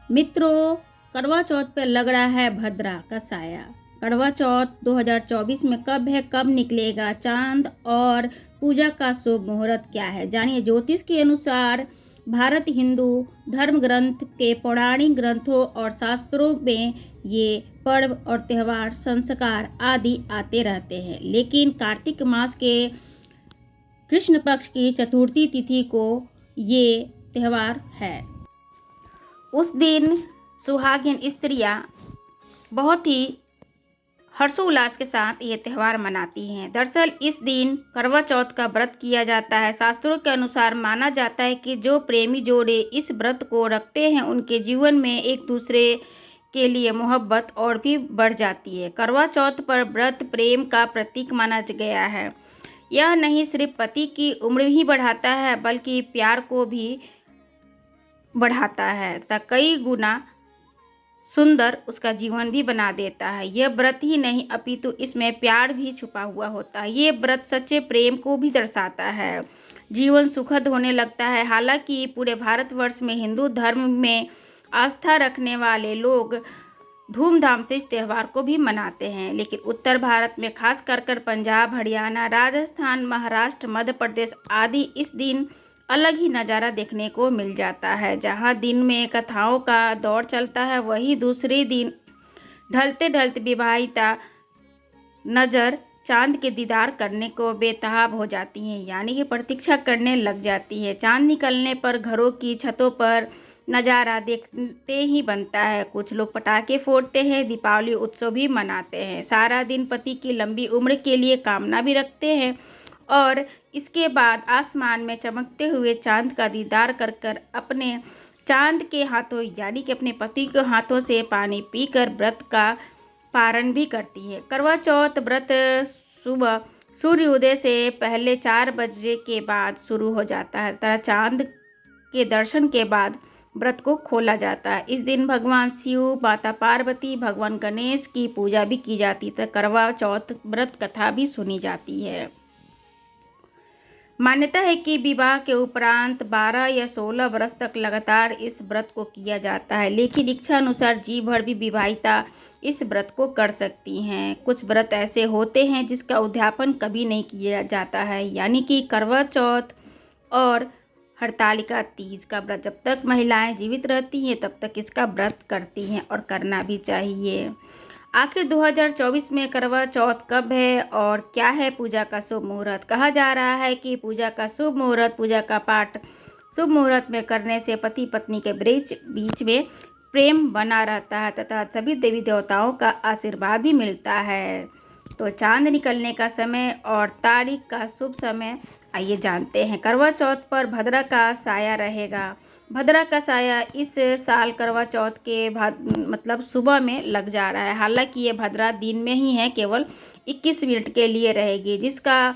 मित्रों, करवा चौथ पे लग रहा है भद्रा का साया। करवा चौथ 2024 में कब है, कब निकलेगा चांद और पूजा का शुभ मुहूर्त क्या है, जानिए। ज्योतिष के अनुसार भारत हिंदू धर्म ग्रंथ के पौराणिक ग्रंथों और शास्त्रों में ये पर्व और त्यौहार संस्कार आदि आते रहते हैं, लेकिन कार्तिक मास के कृष्ण पक्ष की चतुर्थी तिथि को ये त्यौहार है। उस दिन सुहागिन स्त्रियां बहुत ही हर्षोल्लास के साथ ये त्यौहार मनाती हैं। दरअसल इस दिन करवा चौथ का व्रत किया जाता है। शास्त्रों के अनुसार माना जाता है कि जो प्रेमी जोड़े इस व्रत को रखते हैं उनके जीवन में एक दूसरे के लिए मोहब्बत और भी बढ़ जाती है। करवा चौथ पर व्रत प्रेम का प्रतीक माना गया है। यह नहीं सिर्फ पति की उम्र ही बढ़ाता है बल्कि प्यार को भी बढ़ाता है तथा कई गुना सुंदर उसका जीवन भी बना देता है। यह व्रत ही नहीं अपितु इसमें प्यार भी छुपा हुआ होता है। ये व्रत सच्चे प्रेम को भी दर्शाता है। जीवन सुखद होने लगता है। हालांकि पूरे भारतवर्ष में हिंदू धर्म में आस्था रखने वाले लोग धूमधाम से इस त्यौहार को भी मनाते हैं, लेकिन उत्तर भारत में खास कर पंजाब, हरियाणा, राजस्थान, महाराष्ट्र, मध्य प्रदेश आदि इस दिन अलग ही नज़ारा देखने को मिल जाता है। जहां दिन में कथाओं का दौर चलता है, वहीं दूसरे दिन ढलते ढलते विवाहिता नज़र चांद के दीदार करने को बेताब हो जाती हैं, यानी कि प्रतीक्षा करने लग जाती है। चांद निकलने पर घरों की छतों पर नज़ारा देखते ही बनता है। कुछ लोग पटाखे फोड़ते हैं, दीपावली उत्सव भी मनाते हैं, सारा दिन पति की लंबी उम्र के लिए कामना भी रखते हैं और इसके बाद आसमान में चमकते हुए चांद का दीदार कर कर अपने चांद के हाथों यानी कि अपने पति के हाथों से पानी पीकर व्रत का पारण भी करती है। करवा चौथ व्रत सुबह सूर्योदय से पहले 4 बजे के बाद शुरू हो जाता है तथा चांद के दर्शन के बाद व्रत को खोला जाता है। इस दिन भगवान शिव, माता पार्वती, भगवान गणेश की पूजा भी की जाती है। करवा चौथ व्रत कथा भी सुनी जाती है। मान्यता है कि विवाह के उपरांत 12 या 16 वर्ष तक लगातार इस व्रत को किया जाता है, लेकिन इच्छा अनुसार जी भर भी विवाहिता इस व्रत को कर सकती हैं। कुछ व्रत ऐसे होते हैं जिसका उद्यापन कभी नहीं किया जाता है, यानी कि करवा चौथ और हरतालिका तीज का व्रत। जब तक महिलाएं जीवित रहती हैं तब तक इसका व्रत करती हैं और करना भी चाहिए। आखिर 2024 में करवा चौथ कब है और क्या है पूजा का शुभ मुहूर्त? कहा जा रहा है कि पूजा का शुभ मुहूर्त, पूजा का पाठ शुभ मुहूर्त में करने से पति पत्नी के बीच में प्रेम बना रहता है तथा सभी देवी देवताओं का आशीर्वाद भी मिलता है। तो चांद निकलने का समय और तारीख का शुभ समय आइए जानते हैं। करवा चौथ पर भद्रा का साया रहेगा। भद्रा का साया इस साल करवा चौथ के मतलब सुबह में लग जा रहा है। हालांकि ये भद्रा दिन में ही है, केवल 21 मिनट के लिए रहेगी, जिसका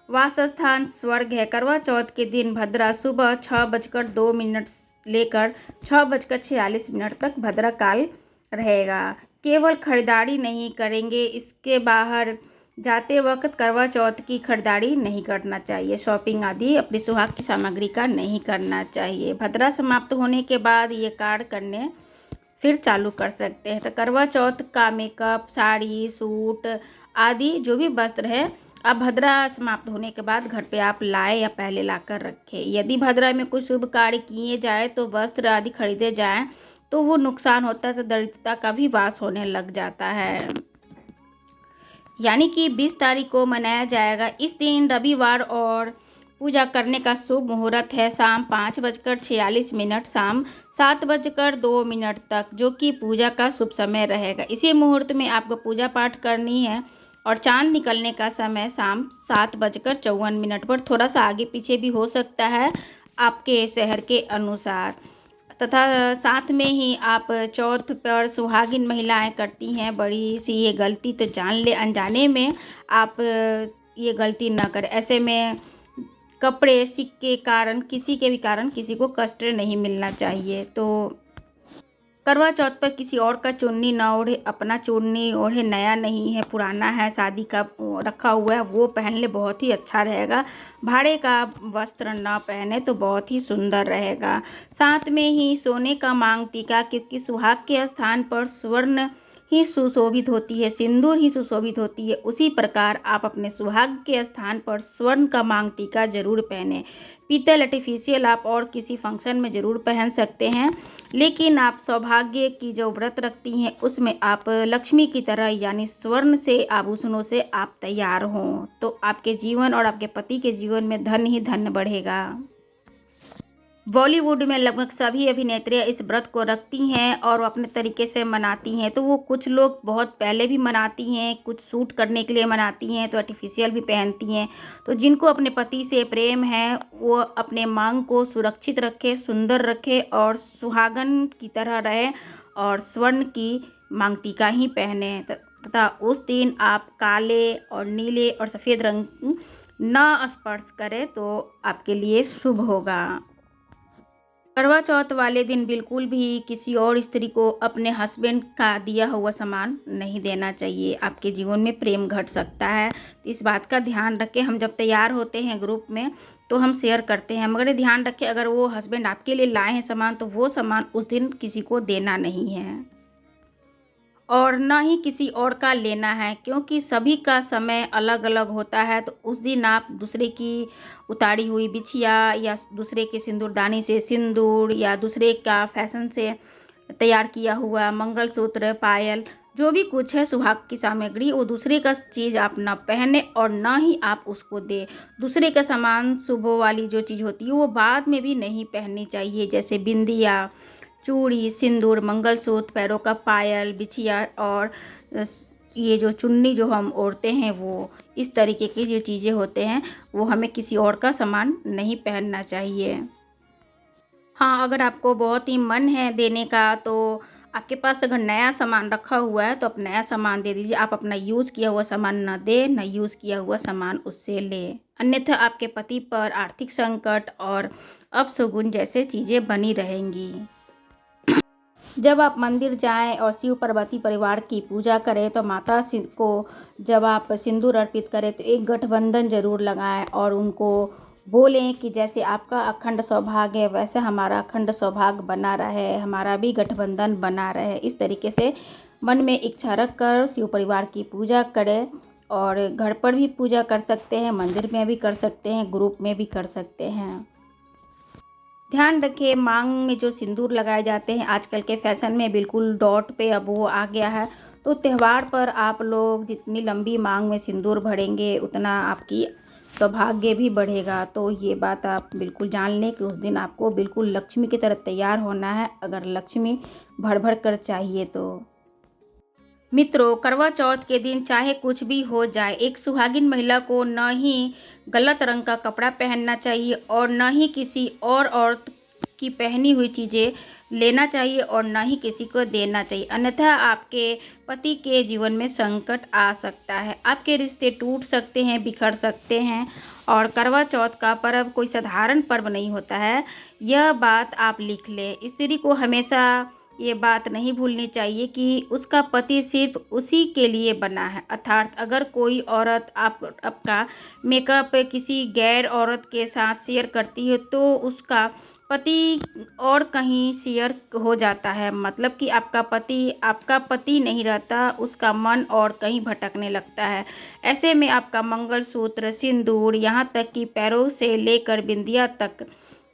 वासस्थान स्वर्ग है। करवा चौथ के दिन भद्रा सुबह 6:02 लेकर 6:46 तक भद्रा काल रहेगा। केवल खरीदारी नहीं करेंगे, इसके बाहर जाते वक्त करवा चौथ की खरीदारी नहीं करना चाहिए। शॉपिंग आदि अपनी सुहाग की सामग्री का नहीं करना चाहिए। भद्रा समाप्त होने के बाद ये कार्य करने फिर चालू कर सकते हैं। तो करवा चौथ का मेकअप, साड़ी, सूट आदि जो भी वस्त्र है, अब भद्रा समाप्त होने के बाद घर पे आप लाएं या पहले लाकर रखें। यदि भद्रा में कुछ शुभ कार्य किए जाए तो वस्त्र आदि खरीदे जाएं तो वो नुकसान होता है, तो दरिद्रता का भी वास होने लग जाता है। यानी कि 20 तारीख को मनाया जाएगा। इस दिन रविवार और पूजा करने का शुभ मुहूर्त है शाम 5:46 शाम 7:02 तक, जो कि पूजा का शुभ समय रहेगा। इसी मुहूर्त में आपको पूजा पाठ करनी है और चांद निकलने का समय शाम 7:54 पर, थोड़ा सा आगे पीछे भी हो सकता है आपके शहर के अनुसार। तथा साथ में ही आप चौथ पर सुहागिन महिलाएं करती हैं बड़ी सी ये गलती, तो जान ले अनजाने में आप ये गलती ना करें। ऐसे में कपड़े, सिक्के कारण किसी के भी कारण किसी को कष्ट नहीं मिलना चाहिए। तो करवा चौथ पर किसी और का चुन्नी ना ओढ़े, अपना चुन्नी ओढ़े, नया नहीं है पुराना है शादी का रखा हुआ है वो पहन ले, बहुत ही अच्छा रहेगा। भाड़े का वस्त्र ना पहने तो बहुत ही सुंदर रहेगा। साथ में ही सोने का मांग टीका, क्योंकि सुहाग के स्थान पर स्वर्ण ही सुशोभित होती है, सिंदूर ही सुशोभित होती है। उसी प्रकार आप अपने सुहाग के स्थान पर स्वर्ण का मांग टीका जरूर पहने। पीतल आर्टिफिशियल आप और किसी फंक्शन में ज़रूर पहन सकते हैं, लेकिन आप सौभाग्य की जो व्रत रखती हैं उसमें आप लक्ष्मी की तरह यानी स्वर्ण से आभूषणों से आप तैयार हों, तो आपके जीवन और आपके पति के जीवन में धन ही धन बढ़ेगा। बॉलीवुड में लगभग सभी अभिनेत्रियां इस व्रत को रखती हैं और वो अपने तरीके से मनाती हैं। तो वो कुछ लोग बहुत पहले भी मनाती हैं, कुछ सूट करने के लिए मनाती हैं, तो आर्टिफिशियल भी पहनती हैं। तो जिनको अपने पति से प्रेम है वो अपने मांग को सुरक्षित रखे, सुंदर रखे और सुहागन की तरह रहे और स्वर्ण की मांग टीका ही पहने तथा उस दिन आप काले और नीले और सफ़ेद रंग न स्पर्श करें तो आपके लिए शुभ होगा। करवा चौथ वाले दिन बिल्कुल भी किसी और स्त्री को अपने हस्बैंड का दिया हुआ सामान नहीं देना चाहिए, आपके जीवन में प्रेम घट सकता है। तो इस बात का ध्यान रखें। हम जब तैयार होते हैं ग्रुप में तो हम शेयर करते हैं, मगर ध्यान रखें अगर वो हस्बैंड आपके लिए लाए हैं सामान तो वो सामान उस दिन किसी को देना नहीं है और ना ही किसी और का लेना है, क्योंकि सभी का समय अलग अलग होता है। तो उस दिन आप दूसरे की उतारी हुई बिछिया या दूसरे के सिंदूरदानी से सिंदूर या दूसरे का फैशन से तैयार किया हुआ मंगलसूत्र, पायल, जो भी कुछ है सुहाग की सामग्री, वो दूसरे का चीज़ आप ना पहने और ना ही आप उसको दे। दूसरे का सामान शुभ वाली जो चीज़ होती है वो बाद में भी नहीं पहननी चाहिए, जैसे बिंदिया, चूड़ी, सिंदूर, मंगलसूत्र, पैरों का पायल, बिछिया और ये जो चुन्नी जो हम ओढ़ते हैं वो इस तरीके की जो चीज़ें होते हैं वो हमें किसी और का सामान नहीं पहनना चाहिए। हाँ, अगर आपको बहुत ही मन है देने का तो आपके पास अगर नया सामान रखा हुआ है तो आप नया सामान दे दीजिए। आप अपना यूज़ किया हुआ सामान ना दें, ना यूज़ किया हुआ सामान उससे लें, अन्यथा आपके पति पर आर्थिक संकट और अपशगुन जैसे चीज़ें बनी रहेंगी। जब आप मंदिर जाएं और शिव पार्वती परिवार की पूजा करें तो माता को जब आप सिंदूर अर्पित करें तो एक गठबंधन जरूर लगाएं और उनको बोलें कि जैसे आपका अखंड सौभाग्य है वैसे हमारा अखंड सौभाग्य बना रहे, हमारा भी गठबंधन बना रहे। इस तरीके से मन में इच्छा रख कर शिव परिवार की पूजा करें और घर पर भी पूजा कर सकते हैं, मंदिर में भी कर सकते हैं, ग्रुप में भी कर सकते हैं। ध्यान रखें मांग में जो सिंदूर लगाए जाते हैं आजकल के फैशन में बिल्कुल डॉट पे अब वो आ गया है। तो त्यौहार पर आप लोग जितनी लंबी मांग में सिंदूर भरेंगे उतना आपकी सौभाग्य भी बढ़ेगा। तो ये बात आप बिल्कुल जान लें कि उस दिन आपको बिल्कुल लक्ष्मी की तरह तैयार होना है, अगर लक्ष्मी भर भर कर चाहिए तो। मित्रों, करवा चौथ के दिन चाहे कुछ भी हो जाए, एक सुहागिन महिला को न ही गलत रंग का कपड़ा पहनना चाहिए और न ही किसी और औरत की पहनी हुई चीज़ें लेना चाहिए और न ही किसी को देना चाहिए, अन्यथा आपके पति के जीवन में संकट आ सकता है, आपके रिश्ते टूट सकते हैं, बिखर सकते हैं। और करवा चौथ का पर्व कोई साधारण पर्व नहीं होता है, यह बात आप लिख लें। स्त्री को हमेशा ये बात नहीं भूलनी चाहिए कि उसका पति सिर्फ उसी के लिए बना है, अर्थात अगर कोई औरत आपका मेकअप किसी गैर औरत के साथ शेयर करती है तो उसका पति और कहीं शेयर हो जाता है, मतलब कि आपका पति नहीं रहता, उसका मन और कहीं भटकने लगता है। ऐसे में आपका मंगलसूत्र, सिंदूर, यहाँ तक कि पैरों से लेकर बिंदिया तक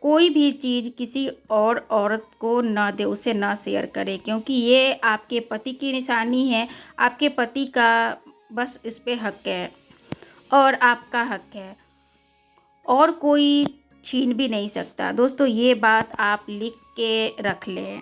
कोई भी चीज़ किसी और औरत को ना दे, उसे ना शेयर करें, क्योंकि ये आपके पति की निशानी है। आपके पति का बस इस पे हक है और आपका हक है और कोई छीन भी नहीं सकता। दोस्तों, ये बात आप लिख के रख लें।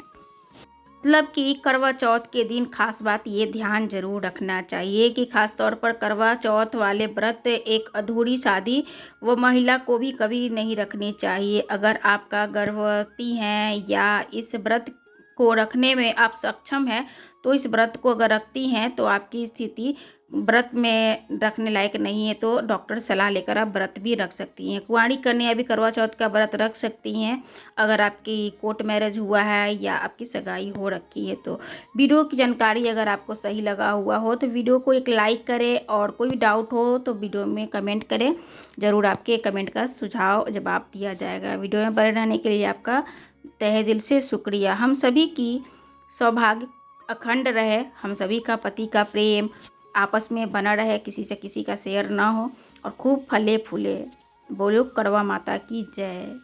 मतलब कि करवा चौथ के दिन खास बात ये ध्यान जरूर रखना चाहिए कि खास तौर पर करवा चौथ वाले व्रत एक अधूरी शादी व महिला को भी कभी नहीं रखनी चाहिए। अगर आपका गर्भवती हैं या इस व्रत को रखने में आप सक्षम हैं तो इस व्रत को अगर रखती हैं तो आपकी स्थिति व्रत में रखने लायक नहीं है तो डॉक्टर सलाह लेकर आप व्रत भी रख सकती हैं। कुंवारी कन्या भी करवा चौथ का व्रत रख सकती हैं अगर आपकी कोर्ट मैरिज हुआ है या आपकी सगाई हो रखी है तो। वीडियो की जानकारी अगर आपको सही लगा हुआ हो तो वीडियो को एक लाइक करें, और कोई भी डाउट हो तो वीडियो में कमेंट करें। ज़रूर आपके कमेंट का सुझाव जवाब दिया जाएगा। वीडियो में बने रहने के लिए आपका तहे दिल से शुक्रिया। हम सभी की सौभाग्य अखंड रहे, हम सभी का पति का प्रेम आपस में बना रहे, किसी से किसी का शेयर ना हो, और खूब फले फूले। बोलो करवा माता की जय।